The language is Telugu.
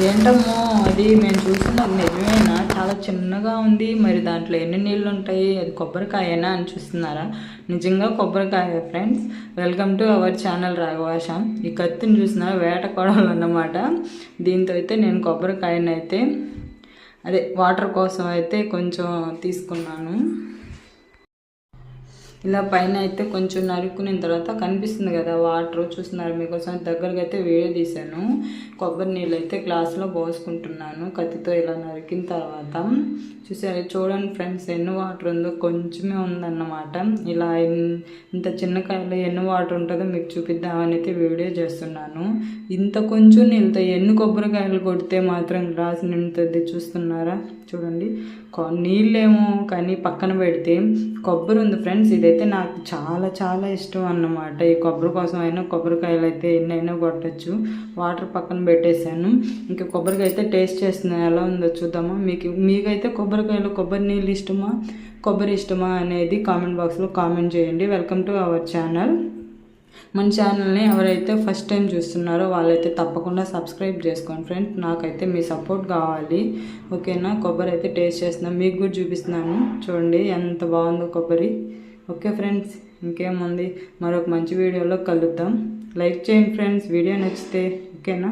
ఏంటమ్మో అది మేము చూస్తున్నది నిజమేనా? చాలా చిన్నగా ఉంది. మరి దాంట్లో ఎన్ని నీళ్ళు ఉంటాయి? అది కొబ్బరికాయనా అని చూస్తున్నారా? నిజంగా కొబ్బరికాయ friends. Welcome to our channel రాఘవాషం. ఈ కత్తిని చూసినారా? వేట కొడవలు అన్నమాట. దీంతో అయితే నేను కొబ్బరికాయనైతే అదే వాటర్ కోసం అయితే కొంచెం తీసుకున్నాను. ఇలా పైన అయితే కొంచెం నరుక్కున్న తర్వాత కనిపిస్తుంది కదా వాటర్, చూస్తున్నారు మీకోసం దగ్గరగా అయితే వీడియో తీశాను. కొబ్బరి నీళ్ళు అయితే గ్లాసులో పోసుకుంటున్నాను కత్తితో ఇలా నరికిన తర్వాత. చూసారు చూడండి ఫ్రెండ్స్ ఎన్ని వాటర్ ఉందో, కొంచెమే ఉందన్నమాట. ఇలా ఇంత చిన్న కాయలో ఎన్ని వాటర్ ఉంటుందో మీకు చూపిద్దామని అయితే వీడియో చేస్తున్నాను. ఇంత కొంచెం నీళ్ళతో ఎన్ని కొబ్బరికాయలు కొడితే మాత్రం గ్లాస్ నిండుతుంది చూస్తున్నారా? చూడండి నీళ్ళేమో కానీ పక్కన పెడితే కొబ్బరి ఉంది ఫ్రెండ్స్. ఇదైతే నాకు చాలా చాలా ఇష్టం అన్నమాట. ఈ కొబ్బరి కోసం అయినా కొబ్బరికాయలు అయితే ఎన్నైనా కొట్టచ్చు. వాటర్ పక్కన పెట్టేశాను. ఇంకా కొబ్బరికాయ అయితే టేస్ట్ చేస్తున్నాను, ఎలా ఉందో చూద్దామా. మీకైతే కొబ్బరికాయలు కొబ్బరి నీళ్ళు ఇష్టమా, కొబ్బరి ఇష్టమా అనేది కామెంట్ బాక్స్లో కామెంట్ చేయండి. Welcome to our channel. మన ఛానల్ని ఎవరైతే ఫస్ట్ టైం చూస్తున్నారో వాళ్ళైతే తప్పకుండా సబ్స్క్రైబ్ చేసుకోండి ఫ్రెండ్స్. నాకైతే మీ సపోర్ట్ కావాలి, ఓకేనా? కొబ్బరి అయితే టేస్ట్ చేస్తున్నాను, మీకు కూడా చూపిస్తున్నాను. చూడండి ఎంత బాగుందో కొబ్బరి. ఓకే ఫ్రెండ్స్, ఇంకేముంది, మరొక మంచి వీడియోలో కలుద్దాం. లైక్ చేయండి ఫ్రెండ్స్ వీడియో నచ్చితే, ఓకేనా?